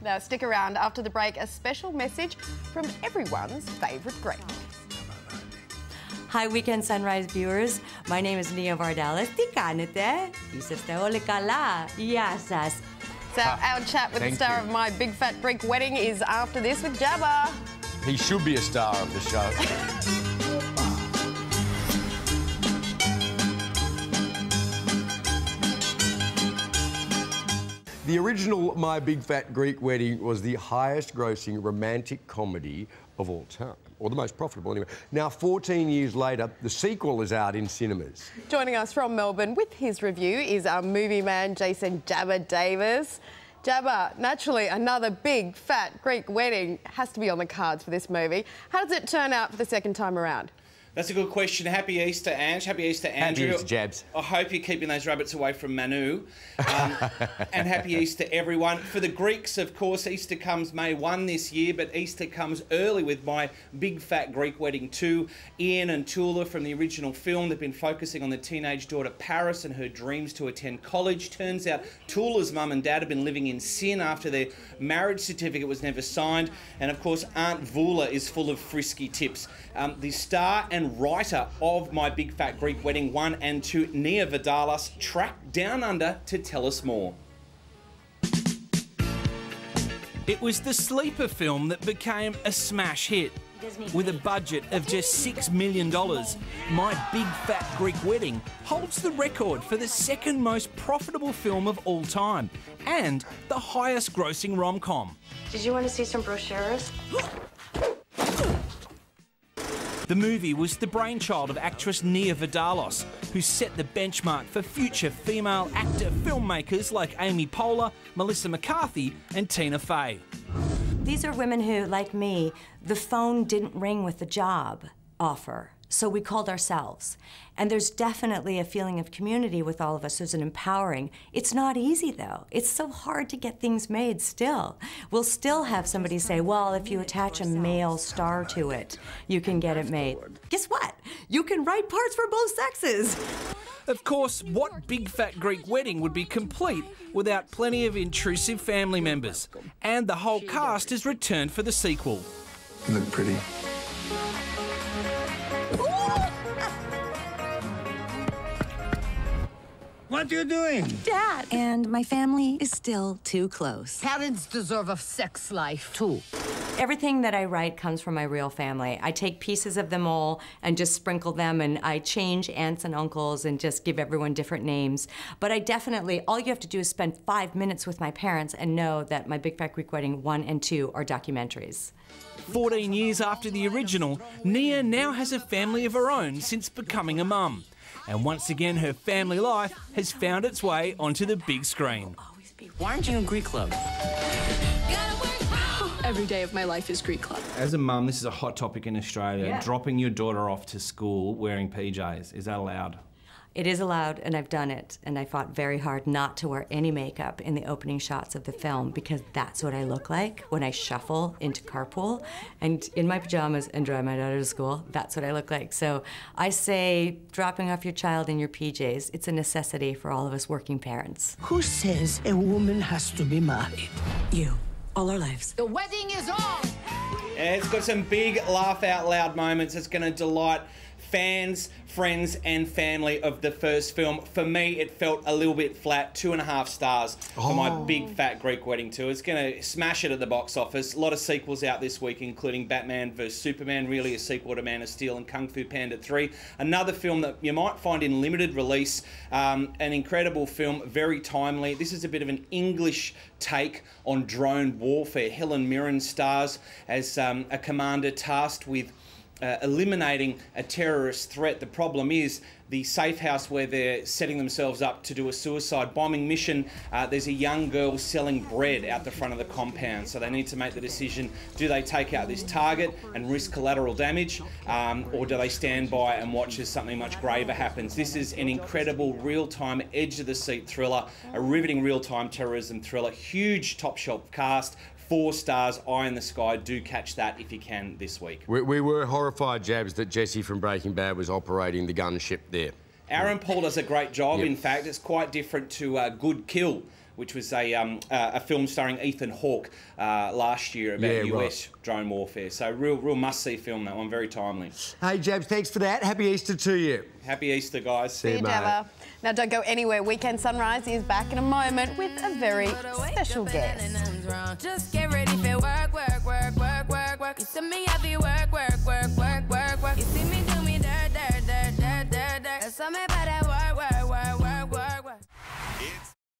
Now, stick around. After the break, a special message from everyone's favourite Greek. Hi, Weekend Sunrise viewers. My name is Nia Vardalos. Τι κάνετε? Είσαστε όλοι καλά? Γεια σας. So our chat with the star of My Big Fat Greek Wedding is after this with Jabba. He should be a star of the show. The original My Big Fat Greek Wedding was the highest grossing romantic comedy of all time, or the most profitable anyway. Now, 14 years later, the sequel is out in cinemas. Joining us from Melbourne with his review is our movie man, Jason Jabba Davis. Jabba, naturally, another big, fat Greek wedding has to be on the cards for this movie. How does it turn out for the second time around? That's a good question. Happy Easter, Ange. Happy Easter, Andrew. Happy Easter, Jabs. I hope you're keeping those rabbits away from Manu. And happy Easter, everyone. For the Greeks, of course, Easter comes May 1 this year, but Easter comes early with My Big Fat Greek Wedding 2. Ian and Tula from the original film, they've been focusing on the teenage daughter Paris and her dreams to attend college. Turns out Tula's mum and dad have been living in sin after their marriage certificate was never signed. And, of course, Aunt Vula is full of frisky tips. The star and writer of My Big Fat Greek Wedding 1 and 2, Nia Vardalos, tracked down under to tell us more. It was the sleeper film that became a smash hit. With a budget of just $6 million, My Big Fat Greek Wedding holds the record for the second most profitable film of all time and the highest grossing rom-com. Did you want to see some brochures? The movie was the brainchild of actress Nia Vardalos, who set the benchmark for future female actor filmmakers like Amy Poehler, Melissa McCarthy and Tina Fey. These are women who, like me, the phone didn't ring with the job offer, so we called ourselves. And there's definitely a feeling of community with all of us. There's an empowering. It's not easy, though. It's so hard to get things made still. We'll still have somebody say, well, if you attach a male star to it, you can get it made. Guess what? You can write parts for both sexes. Of course, what Big Fat Greek Wedding would be complete without plenty of intrusive family members? And the whole cast has returned for the sequel. You look pretty. What are you doing? Dad! And my family is still too close. Parents deserve a sex life, too. Everything that I write comes from my real family. I take pieces of them all and just sprinkle them, and I change aunts and uncles and just give everyone different names. But I definitely, all you have to do is spend 5 minutes with my parents and know that My Big Fat Greek Wedding 1 and 2 are documentaries. 14 years after the original, Nia now has a family of her own since becoming a mum. And once again, her family life has found its way onto the big screen. Why aren't you in Greek club? Every day of my life is Greek club. As a mum, this is a hot topic in Australia. Dropping your daughter off to school wearing PJs, is that allowed? It is allowed, and I've done it, and I fought very hard not to wear any makeup in the opening shots of the film because that's what I look like when I shuffle into carpool. And in my pajamas and drive my daughter to school, that's what I look like. So I say dropping off your child in your PJs, it's a necessity for all of us working parents. Who says a woman has to be married? You. All our lives. The wedding is on! It's got some big laugh out loud moments. It's going to delight fans, friends and family of the first film. For me, it felt a little bit flat. 2.5 stars for My Big Fat Greek Wedding 2. It's going to smash it at the box office. A lot of sequels out this week, including Batman vs Superman, really a sequel to Man of Steel, and Kung Fu Panda 3. Another film that you might find in limited release. An incredible film, very timely. This is a bit of an English take on drone warfare. Helen Mirren stars as a commander tasked with eliminating a terrorist threat. The problem is the safe house where they're setting themselves up to do a suicide bombing mission. There's a young girl selling bread out the front of the compound, so they need to make the decision, do they take out this target and risk collateral damage, or do they stand by and watch as something much graver happens? This is an incredible real-time, edge-of-the-seat thriller, a riveting real-time terrorism thriller, huge top-shelf cast, 4 stars, eye in the sky. Do catch that if you can this week. We were horrified, Jabs, that Jesse from Breaking Bad was operating the gunship there. Aaron Paul does a great job. In fact, it's quite different to Good Kill, which was a film starring Ethan Hawke last year about US drone warfare. So real must-see film, that one, very timely. Hey, Jabs, thanks for that. Happy Easter to you. Happy Easter, guys. See you, Jabba. Now, don't go anywhere. Weekend Sunrise is back in a moment with a very special guest. Just get ready for work, work, work, work, work, work. You see me, I be work, work, work, work.